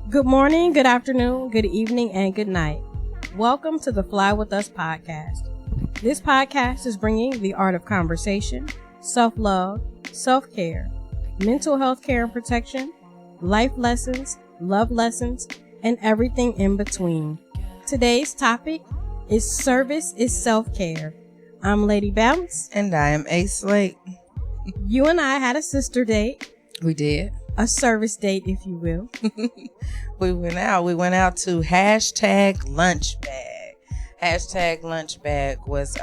Good morning, good afternoon, good evening, and good night. Welcome to the Fly With Us podcast. This podcast is bringing the art of conversation, self-love, self-care, mental health care and protection, life lessons, love lessons, and everything in between. Today's topic is service is self-care. I'm Lady Bounce. And I am Ace Slate. You and I had a sister date. We did. A service date, if you will. We went out to #Lunchbag. #Lunchbag was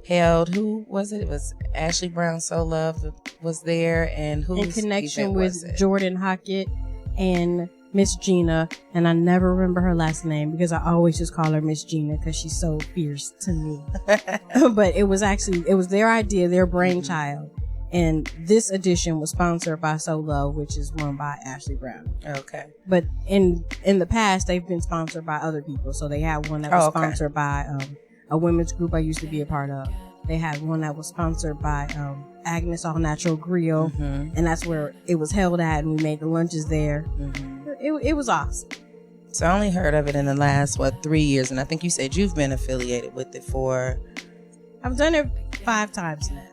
held. Who was it? It was Ashley Brown So Love was there, and who in connection with Jordan Hockett and Miss Gina, and I never remember her last name because I always just call her Miss Gina because she's so fierce to me. But it was their idea, their brainchild. And this edition was sponsored by So Love, which is run by Ashley Brown. Okay. But in the past, they've been sponsored by other people. So they had one that was sponsored by a women's group I used to be a part of. They had one that was sponsored by Agnes All Natural Grill. Mm-hmm. And that's where it was held at, and we made the lunches there. Mm-hmm. It was awesome. So I only heard of it in the last, 3 years. And I think you said you've been affiliated with it for... I've done it 5 times now.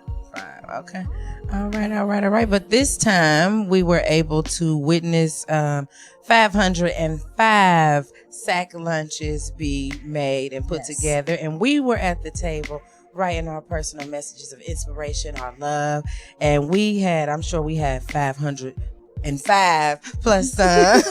Okay. All right. But this time we were able to witness 505 sack lunches be made and put together. And we were at the table writing our personal messages of inspiration, our love. And I'm sure we had 505 plus some.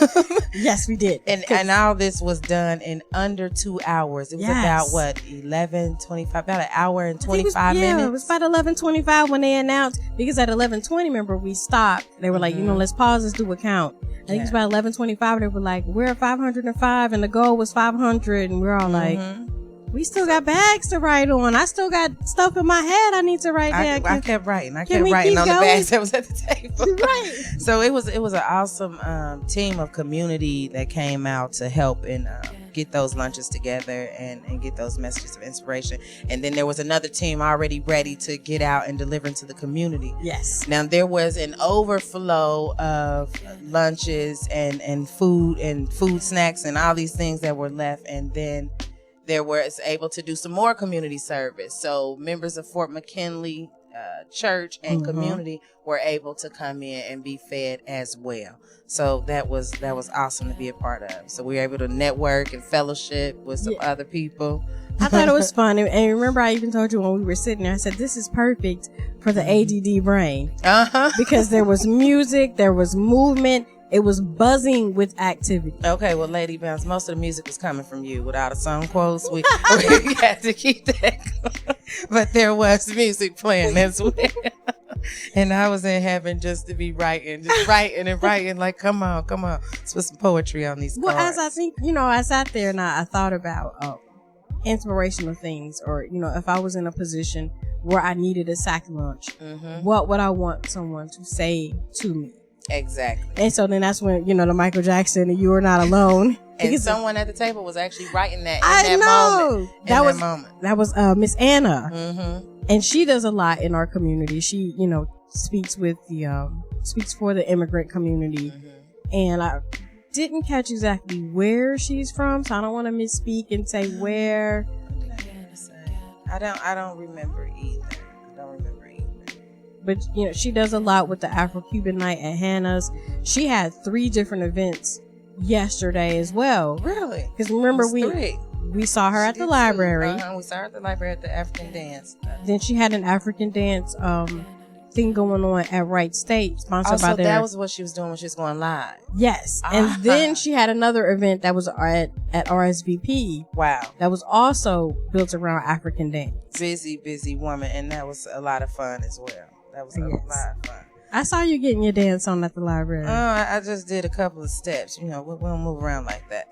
Yes, we did. And all this was done in under 2 hours. It was about 11:25, about an hour and 25 minutes. Yeah, it was about 11:25 when they announced, because at 11:20, remember, we stopped. They were like, let's pause, let's do a count. I think it was about 11:25. They were like, we're at 505 and the goal was 500. And we're all like, we still got bags to write on. I still got stuff in my head I need to write down. I kept writing. on the bags that was at the table. Right. So it was an awesome team of community that came out to help and get those lunches together and get those messages of inspiration. And then there was another team already ready to get out and deliver into the community. Yes. Now there was an overflow of lunches and food snacks and all these things that were left, and then there was able to do some more community service. So members of Fort McKinley Church and community were able to come in and be fed as well. So that was awesome to be a part of. So we were able to network and fellowship with some other people. I thought it was fun. And remember, I even told you when we were sitting there, I said, this is perfect for the ADD brain. Because there was music, there was movement. It was buzzing with activity. Okay, well, Lady Bounce, most of the music was coming from you. Without a song quotes, we had to keep that going. But there was music playing as well. And I was in heaven just to be writing. Like, come on. Let's put some poetry on these cards. Well, as I think, I sat there and I thought about inspirational things, or, if I was in a position where I needed a sack lunch, what would I want someone to say to me? Exactly. And so then that's when, the Michael Jackson and You Are Not Alone. And someone at the table was actually writing that in that moment. That was Miss Anna. Mm-hmm. And she does a lot in our community. She, speaks for the immigrant community. Mm-hmm. And I didn't catch exactly where she's from, so I don't want to misspeak and say where. I don't remember either. But, she does a lot with the Afro-Cuban night at Hannah's. She had 3 different events yesterday as well. Really? Because remember, we saw her at the library. We saw her at the library at the African dance. Then she had an African dance thing going on at Wright State, sponsored by their... that was what she was doing when she was going live. Yes. And then she had another event that was at RSVP. Wow. That was also built around African dance. Busy woman, and that was a lot of fun as well. That was a lot of fun. I saw you getting your dance on at the library. I just did a couple of steps. We don't move around like that.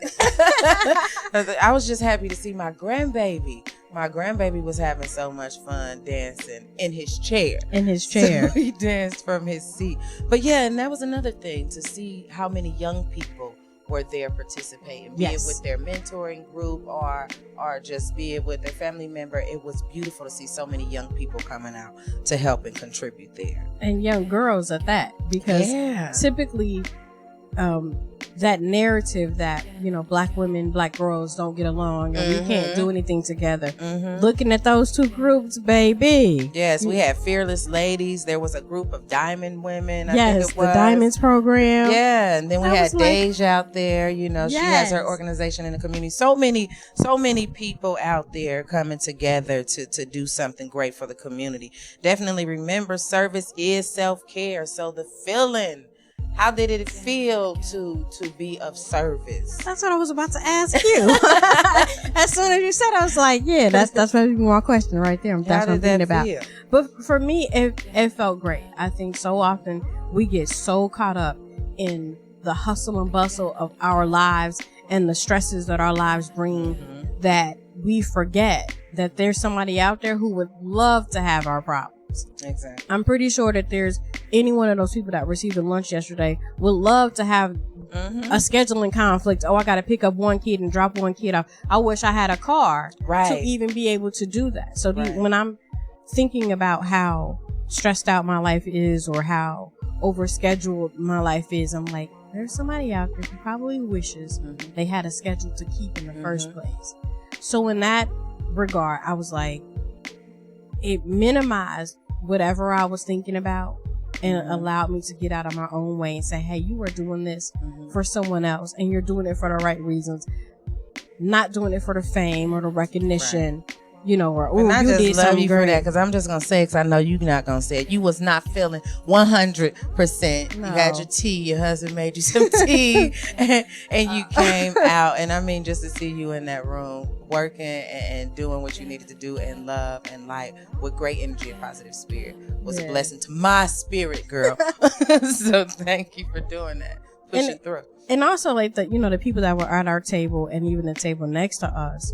I was just happy to see my grandbaby. My grandbaby was having so much fun dancing in his chair. So he danced from his seat. But yeah, and that was another thing, to see how many young people were there participating, be it with their mentoring group or just be it with their family member. It was beautiful to see so many young people coming out to help and contribute there. And young girls at that, because typically that narrative that, you know, black women, black girls don't get along and we can't do anything together. Looking at those two groups, baby. Yes, we had Fearless Ladies. There was a group of Diamond Women. I Yes, think it was. the Diamonds program. Yeah, and then we had Dej out there. You know, she has her Yes. organization in the community. So many people out there coming together to do something great for the community. Definitely remember, service is self-care. So the feeling, how did it feel to be of service? That's what I was about to ask you. As soon as you said, I was like, yeah, that's maybe my question right there. That's what I'm thinking about. Feel? But for me, it felt great. I think so often we get so caught up in the hustle and bustle of our lives and the stresses that our lives bring that we forget that there's somebody out there who would love to have our problems. Exactly. I'm pretty sure that there's any one of those people that received a lunch yesterday would love to have a scheduling conflict. Oh, I got to pick up one kid and drop one kid off. I wish I had a car to even be able to do that. So when I'm thinking about how stressed out my life is or how overscheduled my life is, I'm like, there's somebody out there who probably wishes they had a schedule to keep in the first place. So in that regard, I was like, it minimized whatever I was thinking about and allowed me to get out of my own way and say, hey, you are doing this for someone else and you're doing it for the right reasons, not doing it for the fame or the recognition. You know, or and I you just did love something you great. for that, because I'm just gonna say it, because I know you're not gonna say it. You was not feeling 100%. No. You had your tea. Your husband made you some tea, and you came out. And I mean, just to see you in that room working and doing what you needed to do in love and light with great energy and positive spirit was a blessing to my spirit, girl. So thank you for doing that, pushing through. And also, like the people that were at our table and even the table next to us.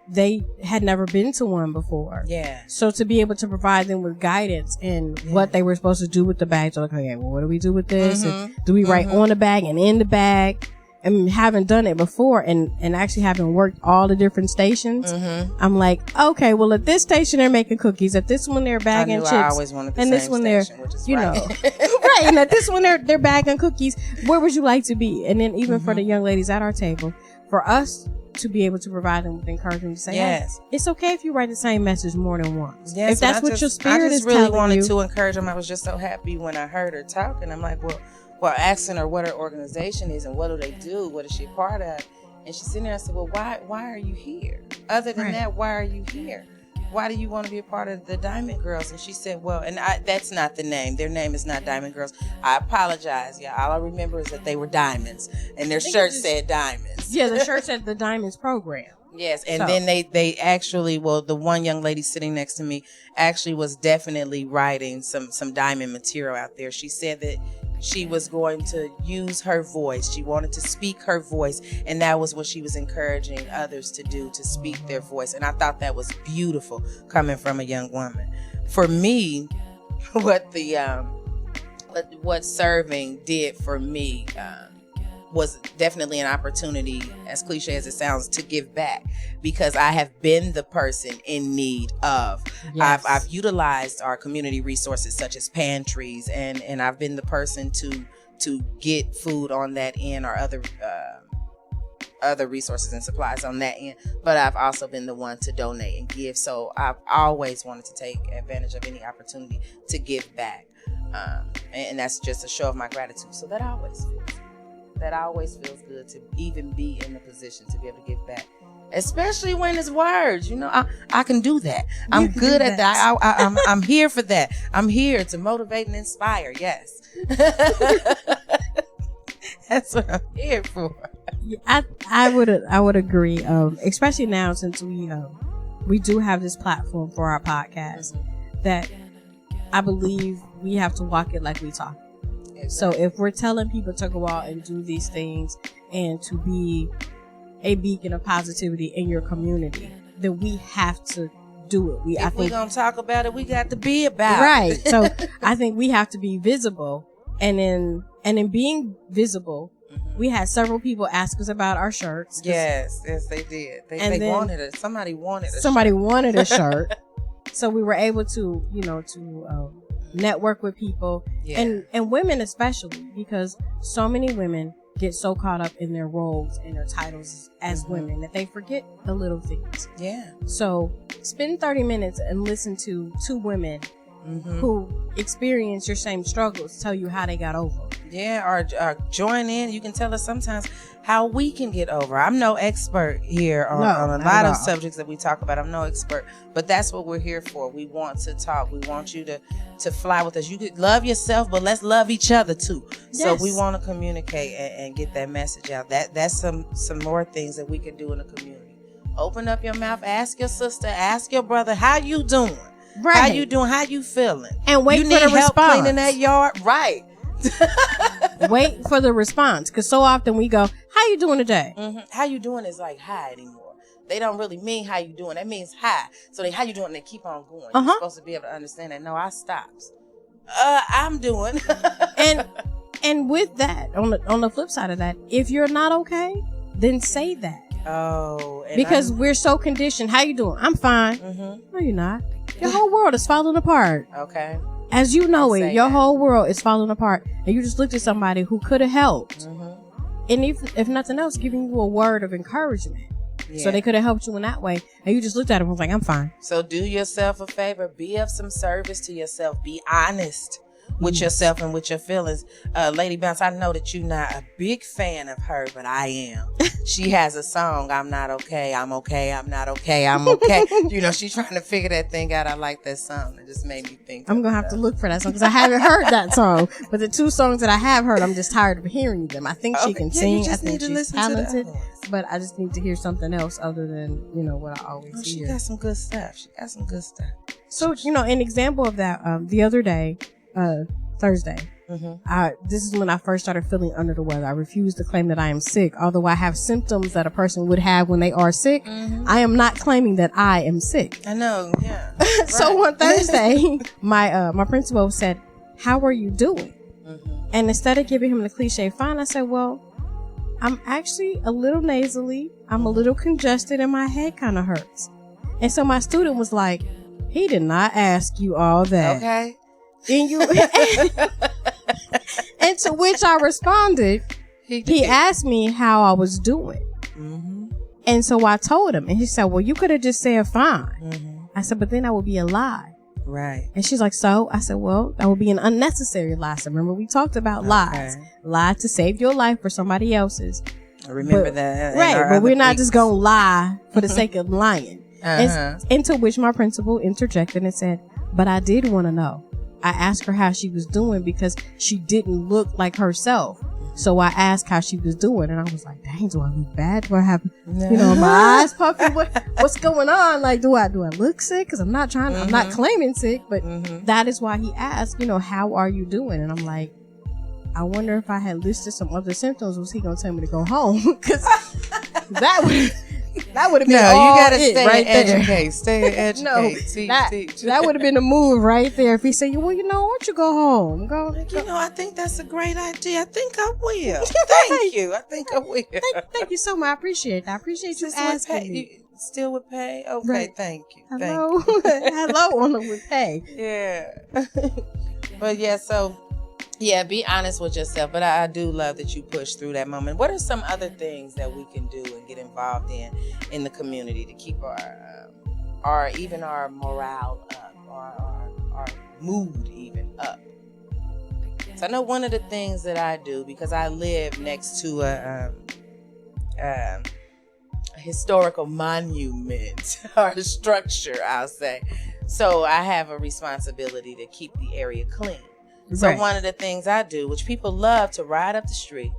They had never been to one before. Yeah. So to be able to provide them with guidance in what they were supposed to do with the bag. So like, okay, well, what do we do with this? And do we write on the bag and in the bag? And having done it before and actually having worked all the different stations, I'm like, okay, well, at this station they're making cookies. At this one they're bagging chips. I always wanted the and same this one station, they're, which is you know, right. And at this one they're bagging cookies. Where would you like to be? And then even for the young ladies at our table, for us to be able to provide them with encouragement to say, hey, it's okay if you write the same message more than once. Yes, if that's what your spirit is telling you. I just really wanted to encourage them. I was just so happy when I heard her talk, and I'm like, well, asking her what her organization is and what do they do, what is she a part of, and she's sitting there and I said, well, why are you here? Other than that, why are you here? Why do you want to be a part of the Diamond Girls? And she said, well, and that's not the name. Their name is not Diamond Girls. I apologize. Yeah, all I remember is that they were diamonds and their shirt said diamonds. Yeah, the shirt said the Diamonds program. Yes, and then they actually, well, the one young lady sitting next to me actually was definitely writing some diamond material out there. She said that she was going to use her voice. She wanted to speak her voice, and that was what she was encouraging others to do, to speak their voice. And I thought that was beautiful coming from a young woman. For me, what serving did for me was definitely an opportunity, as cliche as it sounds, to give back, because I have been the person in need of. Yes. I've utilized our community resources such as pantries, and I've been the person to get food on that end, or other resources and supplies on that end. But I've also been the one to donate and give. So I've always wanted to take advantage of any opportunity to give back, and that's just a show of my gratitude. So that always feels good to even be in the position to be able to give back, especially when it's words. I can do that. I'm good at that. I'm here for that. I'm here to motivate and inspire. Yes. That's what I'm here for. I would agree. Especially now, since we do have this platform for our podcast, that I believe we have to walk it like we talk. So if we're telling people to go out and do these things and to be a beacon of positivity in your community, then we have to do it. If we're going to talk about it, we got to be about it. Right. So I think we have to be visible. And in being visible, we had several people ask us about our shirts. Yes, they did. They wanted it. Somebody wanted a shirt. So we were able to network with people, and women especially, because so many women get so caught up in their roles and their titles as women that they forget the little things. Yeah. So spend 30 minutes and listen to two women who experience your same struggles tell you how they got over. Yeah, or join in. You can tell us sometimes how we can get over. I'm no expert here on a lot of subjects that we talk about. I'm no expert, but that's what we're here for. We want to talk. We want you to fly with us. You could love yourself, but let's love each other too. So we want to communicate and get that message out. That's some more things that we can do in the community. Open up your mouth. Ask your sister. Ask your brother. How you doing? Right. How you doing? How you feeling? And wait you for need the help response. Cleaning that yard, right? Wait for the response, because so often we go, "How you doing today?" How you doing is like hi anymore. They don't really mean how you doing. That means hi. So how you doing? They keep on going. You're supposed to be able to understand that. No, I stopped. I'm doing. and with that, on the flip side of that, if you're not okay, then say that. Oh, because we're so conditioned. How you doing? I'm fine. No, you're not. Your whole world is falling apart. Okay. As you know it, your whole world is falling apart, and you just looked at somebody who could have helped, and if nothing else, giving you a word of encouragement. So they could have helped you in that way, and you just looked at him and was like, "I'm fine." So do yourself a favor. Be of some service to yourself. Be honest with yourself and with your feelings. Lady Bounce, I know that you're not a big fan of her, but I am. She has a song, I'm Not Okay, I'm Okay, I'm Not Okay, I'm Okay. You know, she's trying to figure that thing out. I like that song. It just made me think. I'm going to have to look for that song because I haven't heard that song. But the two songs that I have heard, I'm just tired of hearing them. I think she can sing. I think she's talented. But I just need to hear something else other than, what I always hear. She got some good stuff. So, an example of that, the other day, Thursday, this is when I first started feeling under the weather. I refuse to claim that I am sick, although I have symptoms that a person would have when they are sick. I am not claiming that I am sick. I know, yeah. So on Thursday, my principal said, "How are you doing?" And instead of giving him the cliche fine, I said, "Well, I'm actually a little nasally. I'm a little congested, and my head kind of hurts." And so my student was like, "He did not ask you all that." Okay. And to which I responded, he asked me how I was doing. And so I told him, and he said, "Well, you could have just said fine." I said, "But then that would be a lie." Right. And she's like, "So?" I said, "Well, that would be an unnecessary lie." So remember, we talked about lies. Lie to save your life for somebody else's. I remember that. Right. But we're not just going to lie for the sake of lying. And to which my principal interjected and said, "But I did want to know. I asked her how she was doing because she didn't look like herself. So I asked how she was doing." And I was like, "Dang, do I look bad? Do I have, my eyes puffy? What's going on? Like, do I look sick? Because I'm not claiming sick." But that is why he asked, "How are you doing?" And I'm like, I wonder if I had listed some other symptoms, was he going to tell me to go home? Because that would have been all you gotta stay right and there. educate. Stay and educate. Teach. That would have been a move right there if he said, "Well, why don't you go home? Go." I think that's a great idea. I think I will. Thank you. I think I will. Thank you so much. I appreciate that. I appreciate you asking me. Still with pay? Okay, right. Thank you. Hello. Hello on the with pay. Yeah. But yeah, so be honest with yourself. But I do love that you pushed through that moment. What are some other things that we can do and get involved in the community to keep our even our morale up, our mood even up? So I know one of the things that I do, because I live next to a historical monument or structure, I'll say. So I have a responsibility to keep the area clean. So one of the things I do, which people love to ride up the street,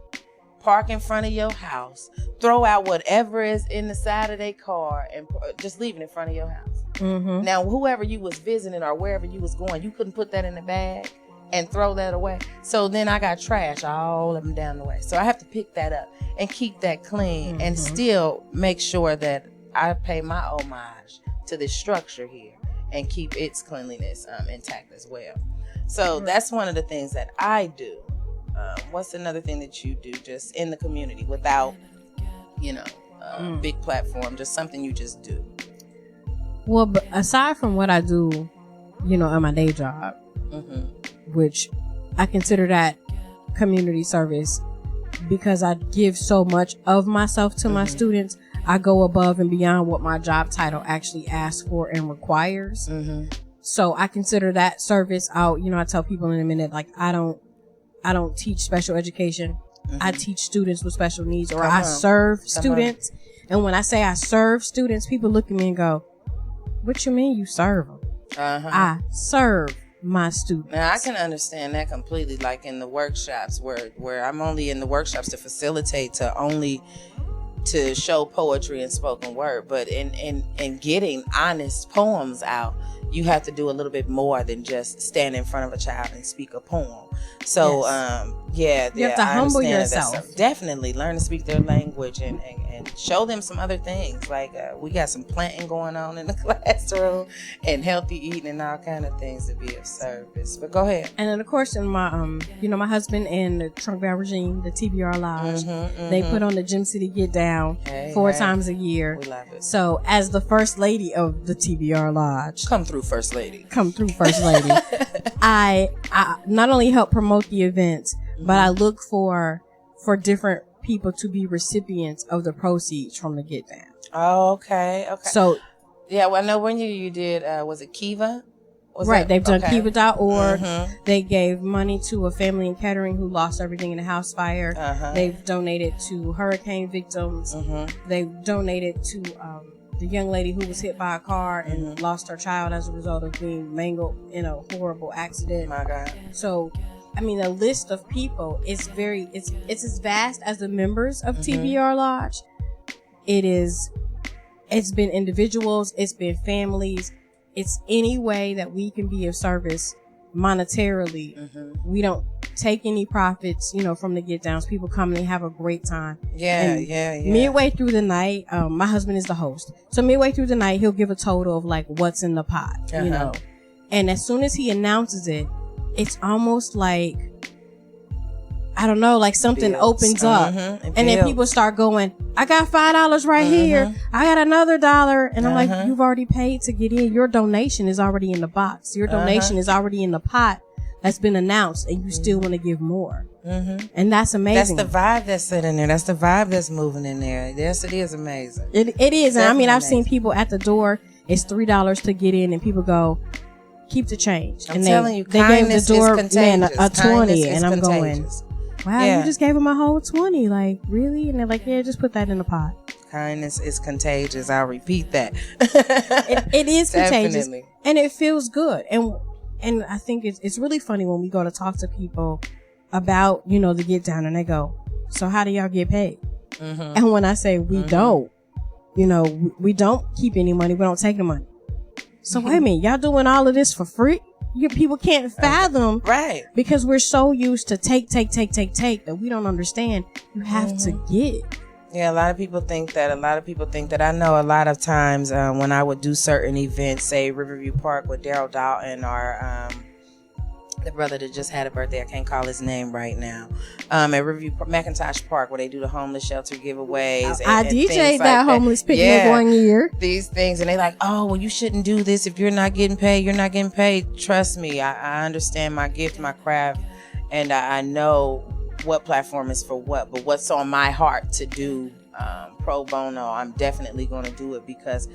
park in front of your house, throw out whatever is in the side of their car, and just leave it in front of your house. Now, whoever you was visiting or wherever you was going, you couldn't put that in the bag and throw that away. So then I got trash all up and down the way. So I have to pick that up and keep that clean and still make sure that I pay my homage to this structure here and keep its cleanliness intact as well. So that's one of the things that I do. What's another thing that you do just in the community without, big platform, just something you just do? Well, but aside from what I do, on my day job, which I consider that community service, because I give so much of myself to my students, I go above and beyond what my job title actually asks for and requires. So I consider that service out. You know, I tell people in a minute, like, I don't teach special education. I teach students with special needs, or I serve students. And when I say I serve students, people look at me and go, what you mean you serve them? I serve my students. Now I can understand that completely. Like in the workshops where I'm only in the workshops to facilitate, to show poetry and spoken word, but in getting honest poems out, you have to do a little bit more than just stand in front of a child and speak a poem. So you have to humble yourself. Definitely learn to speak their language and show them some other things. Like we got some planting going on in the classroom and healthy eating and all kind of things to be of service. But go ahead. And then of course in my my husband and the Trunk Bell Regime, the TBR Lodge, they put on the Gym City Get Down 4 times a year. We love it. So as the first lady of the TBR Lodge, come through first lady. I not only help promote the events, but I look for different people to be recipients of the proceeds from the Get Down. Oh, okay. So, yeah, well, I know when you did, was it Kiva? They've done Kiva.org. They gave money to a family in Kettering who lost everything in a house fire. They've donated to hurricane victims. They've donated to the young lady who was hit by a car and lost her child as a result of being mangled in a horrible accident. My God. So, I mean, the list of people is it's as vast as the members of TBR Lodge. It's been individuals, it's been families, it's any way that we can be of service monetarily. We don't take any profits, from the Get Downs. People come and they have a great time. Yeah. Midway through the night, my husband is the host. So midway through the night, he'll give a total of like what's in the pot, And as soon as he announces it, it's almost like, I don't know, like something opens up. And then people start going, I got $5 right here. I got another $1. And I'm like, you've already paid to get in. Your donation is already in the box. Your donation is already in the pot that's been announced, and you still want to give more. And that's amazing. That's the vibe that's sitting there. That's the vibe that's moving in there. Yes, it is amazing. It is. And I mean, I've seen people at the door, it's $3 to get in, and people go, keep the change. I'm telling you, kindness is contagious. A 20, and I'm going, wow, you just gave them a whole 20. Like, really? And they're like, yeah, just put that in the pot. Kindness is contagious. I'll repeat that. It is contagious. And it feels good. And I think it's really funny when we go to talk to people about, the Get Down, and they go, so how do y'all get paid? And when I say we don't, we don't keep any money. We don't take the money. So wait a minute, y'all doing all of this for free? People can't fathom, right? Because we're so used to take that we don't understand. You have to give. Yeah, a lot of people think that. I know a lot of times when I would do certain events, say Riverview Park with Daryl Dalton, or the brother that just had a birthday, I can't call his name right now, at Riverview McIntosh Park, where they do the homeless shelter giveaways. I DJ'd that homeless picnic one year. These things, and they like, oh, well, you shouldn't do this if you're not getting paid. You're not getting paid. Trust me, I understand my gift, my craft, and I know what platform is for what, but what's on my heart to do pro bono, I'm definitely going to do it, because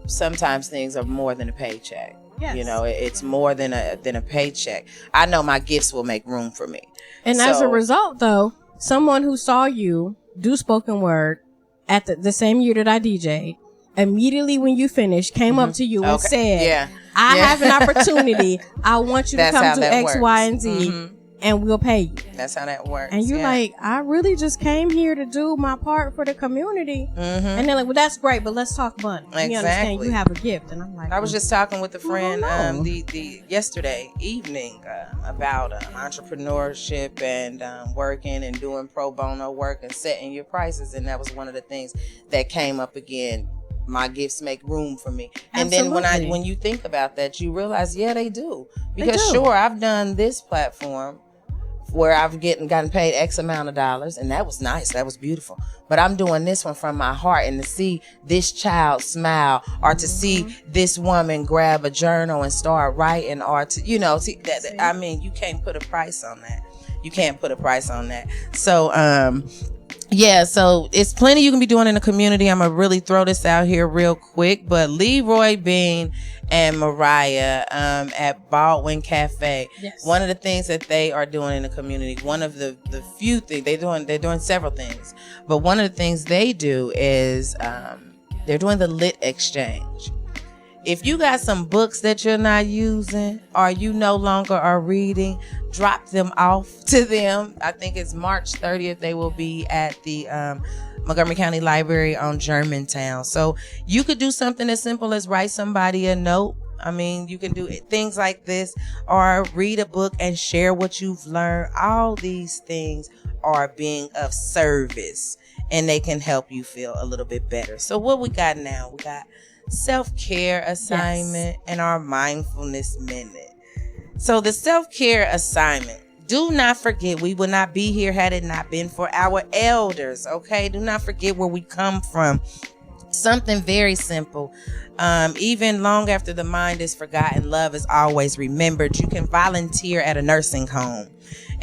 sometimes things are more than a paycheck. Yes. It's more than a paycheck. I know my gifts will make room for me. And as a result, though, someone who saw you do spoken word at the same year that I DJ'd, immediately when you finished, came up to you and said, I have an opportunity. I want you to come do X, Y, and Z. And we'll pay you. That's how that works. And you're like, I really just came here to do my part for the community. And they're like, well, that's great, but let's talk money. Exactly. You understand? You have a gift. And I'm like, I was just talking with a friend the yesterday evening about entrepreneurship and working and doing pro bono work and setting your prices. And that was one of the things that came up again. My gifts make room for me. And Absolutely. then when you think about that, you realize, they do. Because sure, I've done this platform where I've gotten paid X amount of dollars, and that was nice. That was beautiful. But I'm doing this one from my heart, and to see this child smile, or to see this woman grab a journal and start writing, or to, I mean, you can't put a price on that. you can't put a price on that. So yeah, so it's plenty you can be doing in the community. I'm gonna really throw this out here real quick, but Leroy Bean and Mariah at Baldwin Cafe. Yes. One of the things that they are doing in the community, one of the few things they're doing several things, but one of the things they do is they're doing the lit exchange. If you got some books that you're not using or you no longer are reading, drop them off to them. I think it's March 30th. They will be at the Montgomery County Library on Germantown. So you could do something as simple as write somebody a note. I mean, you can do things like this or read a book and share what you've learned. All these things are being of service and they can help you feel a little bit better. So what we got now? We got self-care assignment and our mindfulness minute. So the self-care assignment, do not forget we would not be here had it not been for our elders. Okay, do not forget where we come from. Something very simple. Even long after the mind is forgotten, love is always remembered. You can volunteer at a nursing home.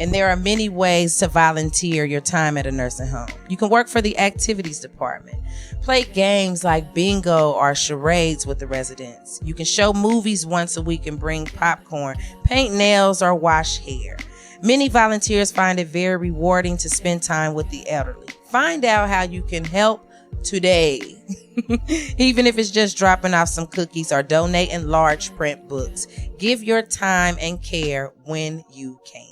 And there are many ways to volunteer your time at a nursing home. You can work for the activities department, play games like bingo or charades with the residents. You can show movies once a week and bring popcorn, paint nails, or wash hair. Many volunteers find it very rewarding to spend time with the elderly. Find out how you can help today. Even if it's just dropping off some cookies or donating large print books. Give your time and care when you can.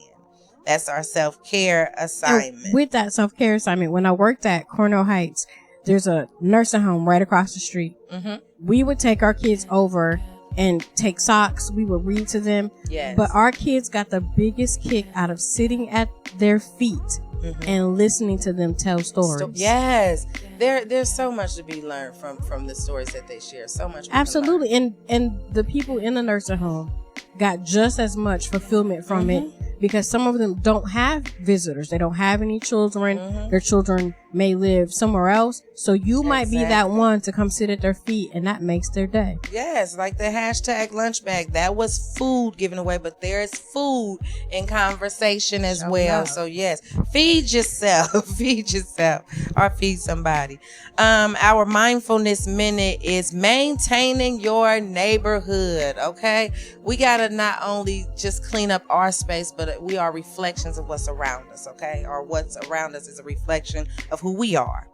That's our self-care assignment. And with that self-care assignment, when I worked at Cornell Heights, there's a nursing home right across the street. Mm-hmm. We would take our kids over and take socks. We would read to them. Yes. But our kids got the biggest kick out of sitting at their feet and listening to them tell stories. Yes. There's so much to be learned from the stories that they share. So much. Absolutely. And the people in the nursing home got just as much fulfillment from it, because some of them don't have visitors. They don't have any children. Their children may live somewhere else. So you might be that one to come sit at their feet, and that makes their day. Yes, like the hashtag Lunchbag. That was food given away, but there is food in conversation as well. So yes, feed yourself. Feed yourself or feed somebody. Our mindfulness minute is maintaining your neighborhood. Okay, we gotta not only just clean up our space, but we are reflections of what's around us. Okay, or what's around us is a reflection of who we are.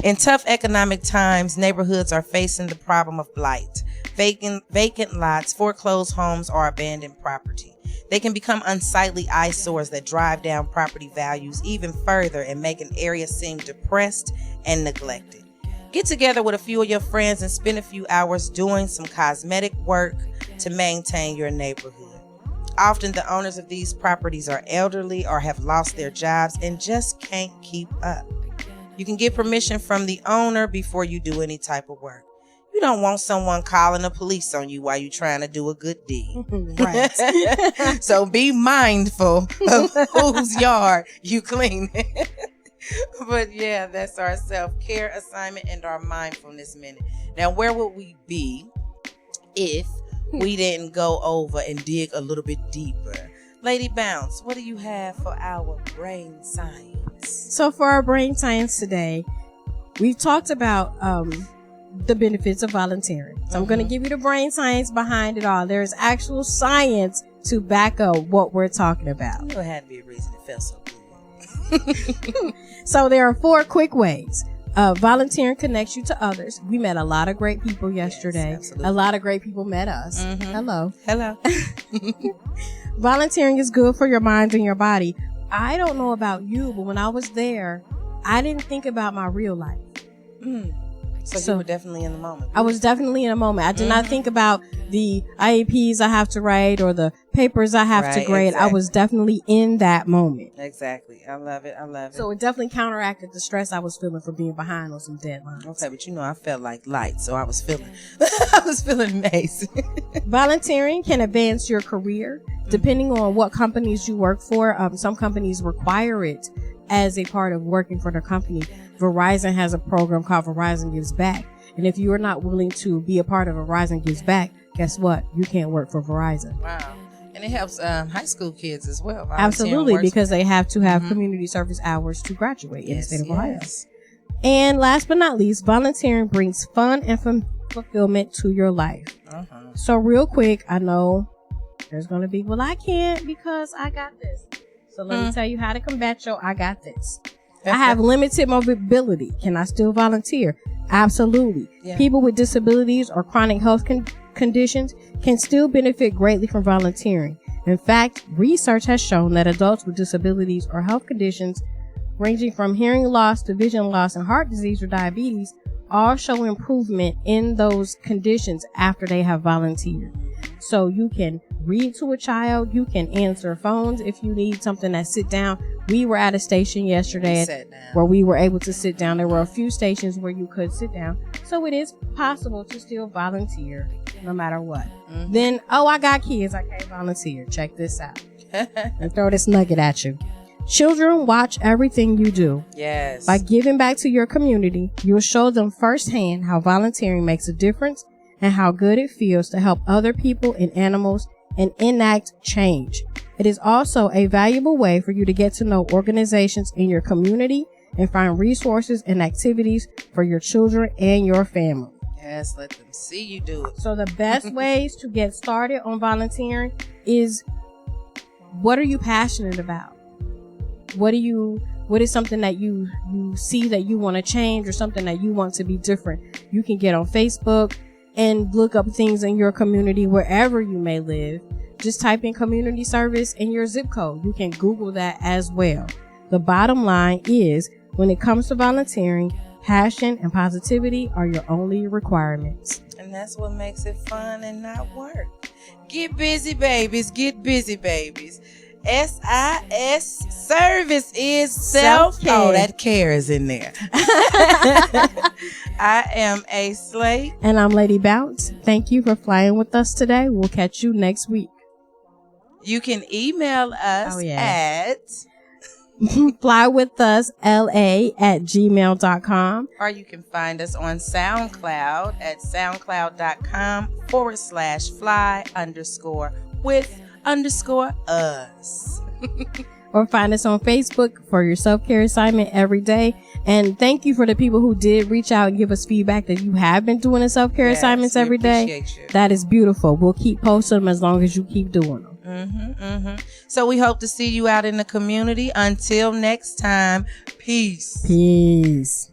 In tough economic times, neighborhoods are facing the problem of blight, vacant lots, foreclosed homes, or abandoned property. They can become unsightly eyesores that drive down property values even further and make an area seem depressed and neglected. Get together with a few of your friends and spend a few hours doing some cosmetic work to maintain your neighborhood. Often the owners of these properties are elderly or have lost their jobs and just can't keep up. You can get permission from the owner before you do any type of work. You don't want someone calling the police on you while you're trying to do a good deed. Right. So be mindful of whose yard you clean. But yeah, that's our self-care assignment and our mindfulness minute. Now, where would we be if we didn't go over and dig a little bit deeper? Lady Bounce, what do you have for our brain science? So for our brain science today, we've talked about the benefits of volunteering. So I'm going to give you the brain science behind it all. There's actual science to back up what we're talking about. You know, it had to be a reason it felt so good. So there are 4 quick ways. Volunteering connects you to others. We met a lot of great people yesterday. Yes, a lot of great people met us. Hello. Volunteering is good for your mind and your body. I don't know about you, but when I was there, I didn't think about my real life. So you were definitely in the moment. I was definitely in a moment. I did not think about the IEPs I have to write or the papers I have to grade. Exactly. I was definitely in that moment. Exactly. I love it. So it definitely counteracted the stress I was feeling for being behind on some deadlines. Okay, but I felt like light, so I was feeling amazing. Volunteering can advance your career depending on what companies you work for. Some companies require it as a part of working for their company. Verizon has a program called Verizon Gives Back. And if you are not willing to be a part of Verizon Gives Back, guess what? You can't work for Verizon. Wow. And it helps high school kids as well. Absolutely, because they have to have community service hours to graduate in the state of Ohio. And last but not least, volunteering brings fun and fulfillment to your life. So real quick, I know there's going to be, well, I can't because I got this. So let me tell you how to combat your I got this. I have limited mobility. Can I still volunteer? Absolutely. Yeah. People with disabilities or chronic health conditions can still benefit greatly from volunteering. In fact, research has shown that adults with disabilities or health conditions ranging from hearing loss to vision loss and heart disease or diabetes all show improvement in those conditions after they have volunteered. So you can read to a child, you can answer phones if you need something that sit down. We were at a station yesterday where we were able to sit down. There were a few stations where you could sit down. So it is possible to still volunteer no matter what. Then, I got kids, I can't volunteer. Check this out. And throw this nugget at you. Children watch everything you do. Yes. By giving back to your community, you'll show them firsthand how volunteering makes a difference and how good it feels to help other people and animals and enact change. It is also a valuable way for you to get to know organizations in your community and find resources and activities for your children and your family. Yes, let them see you do it. So the best ways to get started on volunteering is, what are you passionate about? What is something that you see that you want to change or something that you want to be different? You can get on Facebook and look up things in your community wherever you may live. Just type in community service in your zip code. You can Google that as well. The bottom line is, when it comes to volunteering, passion and positivity are your only requirements. And that's what makes it fun and not work. Get busy, babies. Get busy, babies. SIS, service is self-care. Oh, that care is in there. I am A. Slate. And I'm Lady Bounce. Thank you for flying with us today. We'll catch you next week. You can email us at flywithusla@gmail.com. Or you can find us on SoundCloud at soundcloud.com/fly_with_us. Or find us on Facebook for your self-care assignment every day. And thank you for the people who did reach out and give us feedback that you have been doing the self-care assignments every day. That is beautiful. We'll keep posting them as long as you keep doing them. So we hope to see you out in the community. Until next time, peace. Peace.